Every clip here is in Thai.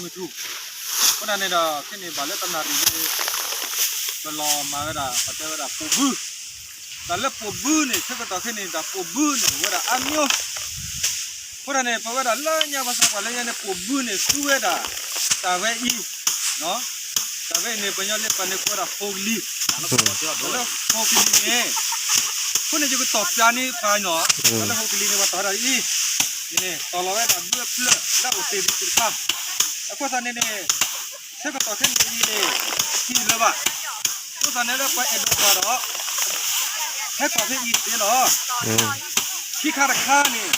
ไม่ถูกเพราะนั้นเนี่ยเราแค่นี้บาเล่ตำนานนี้ก็รอมาก็ได้ปัจจัยก็ได้ปูบื้อแต่แล้วปูบื้อเนี่ยถ้าก็ต่อแค่นี้แต่ปูบื้อเนี่ยว่าได้อันเนี้ยเพราะนั้นเนี่ยเพราะว่าได้แล้วเนี่ยภาษาว่าแล้วเนี่ยปูบื้อเนี่ยสู้ได้แต่ว่าอีเนาะแต่ว่าเนี่ยปัญญาเล่นปัญญาก็ได้โฟลีแล้วโฟลีเนี่ยคนเนี่ยจะก็ตอบจานี่ไปเนาะแล้วโฟลีเนี่ยว่าต่อได้อีนี่ต่อเราได้เบื่อเพลิดแล้วอุตส่าห์ติดข้าแล้วก็ตอนนี้เนี่ยถ้าก็ต่อแค่นี้เนี่ยที่เลยว่าก็ตอนนี้เราไปเอ็ดดูก่อนเนาะให้ต่อแค่อีกเนาะที่ข้าราคาเนี่ย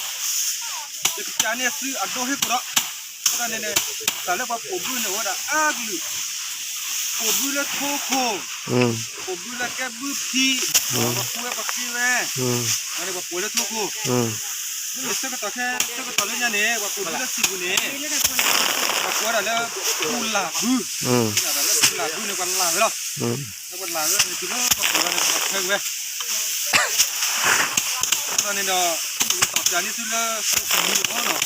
จะจานเนี่ยซื้ออัดโดให้กูเนาะก็ตอนนี้เนี่ยแต่แล้วพอผมดูเนี่ยว่าอ้ากูผมดูแล้วโคผมดูแล้วแกบื้อพี่ว่ากูว่าพี่แม่อันนี้ว่าป่วยแล้วทุกข์นี่เสกต่อแค่เสกต่อเรื่องนี้ว่าผมดูแล้วสิบุเนี่ยว่ากูอะไรแล้วกูลาบื้อลาบื้อเนี่ยวันลาเหรอแล้ววันลาเนี่ยคือเนาะว่ากูอะไรเพิ่งเว้ยตอนนี้เนาะตอบจานนี้ซื้อแล้วผมมีอยู่เนาะ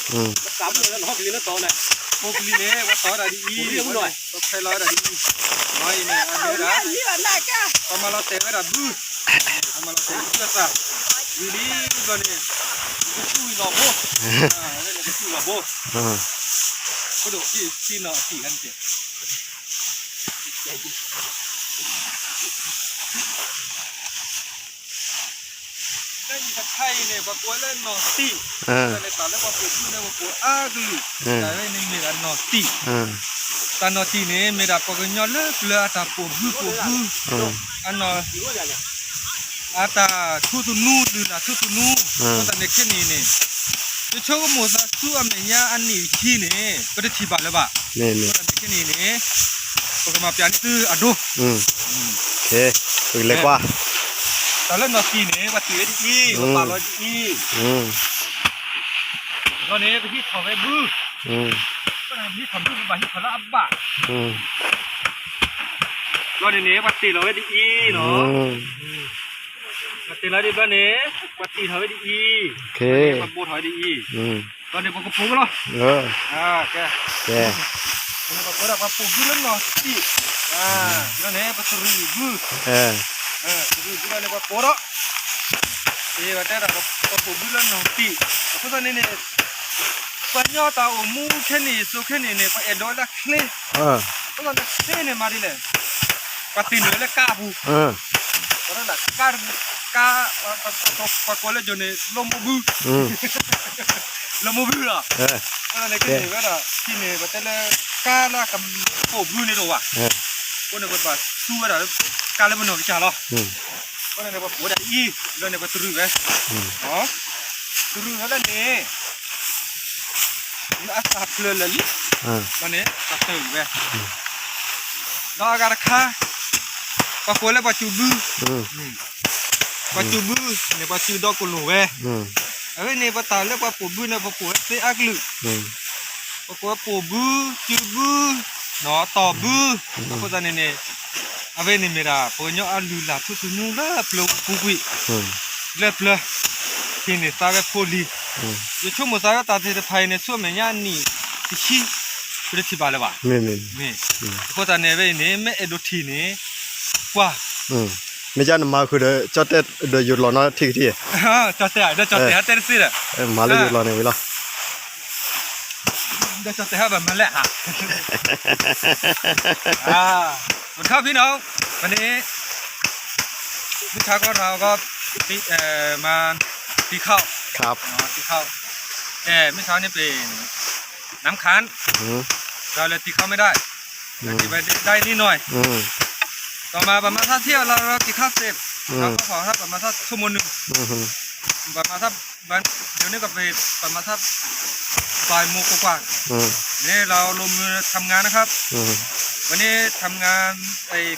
สามเลยแล้วหกลีแล้วต่อเนี่ยหกลีเนี่ยว่าต่อได้ดีหน่อยต้องใช้ร้อยได้ดีน้อยเนี่ยอันนี้นะพอมาเราเตะไว้ได้บื้อพอมาเราเตะเพื่อซะวีดีก็เนี่ยก็ช่วยเราโบ้แล้วก็ช่วยเราโบ้ก็ดูที่เนาะที่กันเจ็บนั่นอีกใช่เนี่ยพอป่วยแล้วนอตีแต่ตอนแล้วพอป่วยเนี่ยพอป่วยอ้าดูแต่ไม่เนี่ยมีการนอตีตอนนอตีเนี่ยมีแต่พอกันย้อนเลยเปลือกตาปูบื้ออันนออาตาทุตุนูดูนะทุตุนูตอนนี้แค่นี้เนี่ยจะช่วยก็หมดซะสู้อเมริกาอันนี้ที่เนี่ยก็ได้ทีบาแล้วป่ะตอนนี้แค่นี้เนี่ยพอกันมาเปลี่ยนตื้ออะดูโอเคถึงเล็กว่าตอนเล่นนอตีเนี่ยว่าตีได้ดีว่าปลาลอยดีตอนนี้ไปที่เขาไปบื้อก็ทำที่ทำบื้อไปที่เขาละอับบะตอนนี้ว่าตีเราได้ดีเนาะว่าตีเราได้บ้านนี้ว่าตีเขาได้ดีโอเคว่าปูถอยดีตอนนี้พวกกระปุกเนาะแกตอนนี้พวกกระปุกบื้อแล้วเนาะตีตอนนี้ว่าตีบื้อบื้อแล้วเนี่ยว่าปูเนาะว่าแต่เราว่าปูบื้อแล้วเนาะตีก็ตอนนี้เนี่ยปัญญาตาอมูแค่นี้สุแค่นี้เนี่ยไปเอ็ดดอลละเคล่ก็ตอนนี้เคล่เนี่ยมาดิเลยปฏิเนื้อเลยกาบูตอนนั้นน่ะกาปะโกเลยจนเนี่ยลมบูอ่ะตอนนั้นเนี่ยก็ได้ที่เนี่ยว่าแต่ละกาละกับโอ้บูเนี่ยตัวอ่ะคนเนี่ยว่าสู้อะไรกาเลยมันหน่อยจ้าหรอคนเนี่ยว่าปวดอีแล้วเนี่ยว่าตุรุเว้ยตุรุแล้วเนี่ยอาสาเพลินเลยวันนี้ตัดตื่นไปดอกการค้าปะโกเลยปะจูบูเนี่ยปะจูดอกกุหลาบเว้ยเนี่ยปะตาเลยปะปูบูเนี่ยปะปูเตะอักลึปะโกปูบูจูบูเนาะต่อบูปะโกตอนนี้เนี่ยมีราปะเนาะอัลลูลาทุกนู่นละเปลือกปุกุยเล็บเลยที่นี่ตาเวโพลีจะช่วยมุสายก็ตาที่จะภายในช่วงเมียนี่ที่เป็นที่บาเลวะไม่เพราะตอนนี้เนี่ยไม่เอดูทีนี่ว่าไม่ใช่มาคือเดี๋ยวจอดเดี๋ยวหยุดรอนะที่จอดเตะเดี๋ยวจอดเตะเต้นสิเลยมาเลยหยุดรอเนี่ยเวลาเดี๋ยวจอดเตะแบบมันแหละสวัสดีครับพี่น้องวันนี้ลูกค้าก็เราก็มาตีข้าวครับตีข้าวเมื่อเช้านี่เป็นน้ำค้านเราเลยตีข้าวไม่ได้ตีไปได้นิดหน่อยต่อมาประมาณถ้าเที่ยวเราตีข้าวเสร็จเราก็ขอถ้าประมาณถ้าชั่วโมงนึงประมาณถ้าเดี๋ยวนี้ก็ไปประมาณถ้าบ่ายโมงกว่านี่เราลงมือทำงานนะครับวันนี้ทำงาน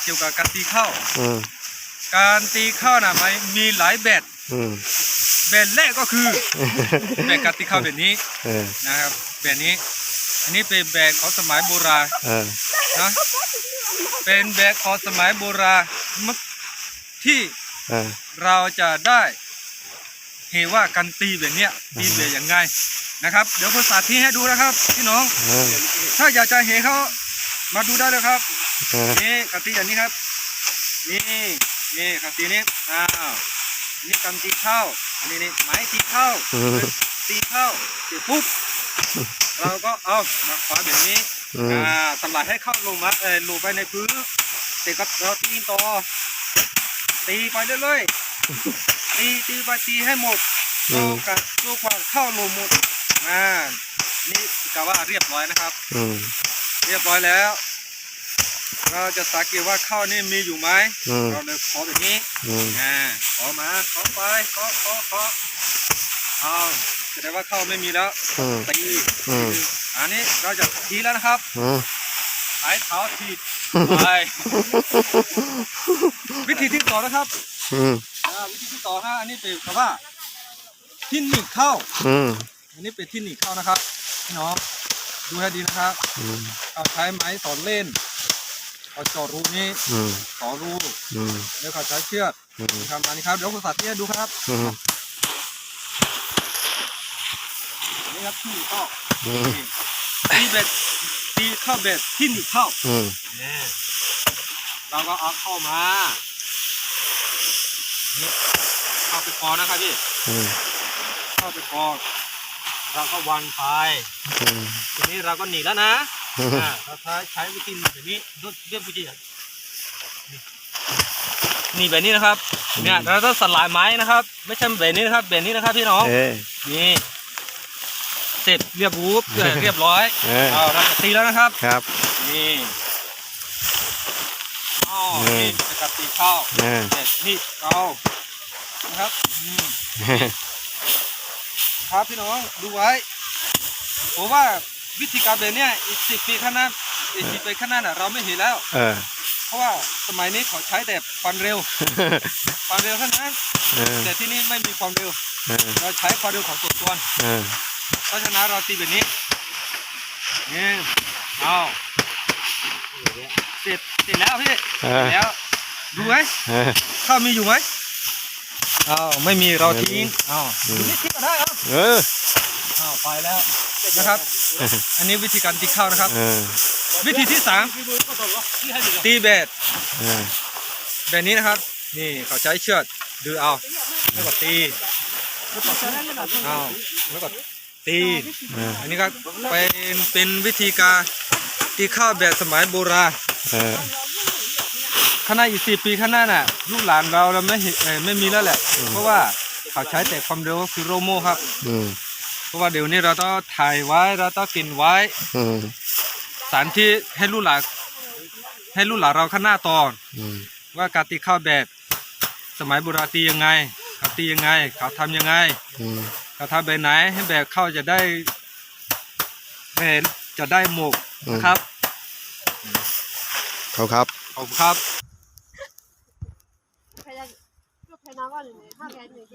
เกี่ยวกับการตีข้าวการตีข้าวน่ะมีหลายแบบแบบแรกก็คือแบบการตีข้าวแบบนี้นะครับแบบนี้อันนี้เป็นแบบของสมัยโบราณนะเป็นแบบของสมัยโบราณที่เราจะได้ เห็นว่าการตีแบบเนี้ยตีแบบยังไงนะครับ เดี๋ยวผมสาธิตให้ดูนะครับพี่น้องถ้าอยากจะเห็นเขามาดูได้เลยครับนี่การตีอย่างนี้ครับนี่การตีนี้อันนี้การตีเข้าอันนี้นี่ไม้ตีเข้าตีเข้าเสร็จปุ๊บเราก็เอามาขวาแบบนี้สลายให้เข้าลงมาลงไปในพื้นเสร็จก็เราตีต่อตีไปเรื่อยๆตีไปตีให้หมดดูกว่าเข้าลงหมดนี่กะว่าเรียบร้อยนะครับเรียบร้อยแล้วเราจะสังเกตว่าข้าวนี่มีอยู่ไหมเราเลยขอแบบนี้ขอมาขอไปขอเอาแสดงว่าข้าวไม่มีแล้วตีอันนี้เราจะทีแล้วนะครับใช้เท้าทีไปวิธีที่ต่อนะครับวิธีที่ต่ออันนี้เป็นคำว่าที่หนีบเข้าอันนี้เป็นที่หนีบเข้านะครับพี่น้องดูให้ดีนะครับเอาใช้ไม้สอนเล่นเอาจอดรูนี้ต่อรูแล้วก็ใช้เชือกทำอันนี้ครับเดี๋ยวคุณสาธิตให้ดูครับนี่ครับที่หนีบเข้าตีเบ็ดตีเข้าเบ็ดที่หนีบเข้าเราก็เอาเข้ามาเข้าไปคอนะครับพี่เข้าไปคอเราก็วางไปทีนี้เราก็หนีแล้วนะเราใช้วิธีแบบนี้เรียบวิธีนี่แบบนี้นะครับเนี่ยเราต้องสลายไม้นะครับไม่ใช่แบบนี้นะครับแบบนี้นะครับพี่น้องนี่เสร็จเรียบร้อยเราจะตีแล้วนะครับครับนี่นี่จะตีเข้านี่เอานะครับครับพี่น้องดูไว้ผมว่าวิธีการแบบนี้อีก10 ปีข้างหน้าเราไม่เห็นแล้วเพราะว่าสมัยนี้เขาใช้แต่ความเร็วเท่านั้นแต่ที่นี่ไม่มีความเร็วเราใช้ความเร็วของตัวเพราะฉะนั้นเราตีแบบนี้นี่เอาเสร็จแล้วพี่แล้วดูไหมข้าวมีอยู่ไหมไม่มีเราทิ้งนี่ทิ้งก็ได้ไปแล้วนะครับอันนี้วิธีการตีข้าวนะครับวิธีที่3ตีเบ็ดแบบนี้นะครับนี่เขาใช้เชือกดึงเอาแล้วก็ตีแล้วก็ตีอันนี้ก็เป็นวิธีการตีข้าวแบบสมัยโบราณข้างหน้าอีก10 ปีข้างหน้าน่ะลูกหลานเราไม่มีแล้วแหละเพราะว่าเขาใช้แต่ความเร็วคือโรโม่ครับเพราะว่าเดี๋ยวนี้เราต้องถ่ายไว้เราต้องกินไว้สารที่ให้ลูกหลานเราข้างหน้าต่อว่าการตีข้าวแบบสมัยโบราณตียังไงเขาตียังไงเขาทำยังไงเขาทำแบบไหนให้แบบข้าวจะได้หมกนะครับขอบครับใครน้ำว่าหนึ่งถ้าแพ้หนึ่ง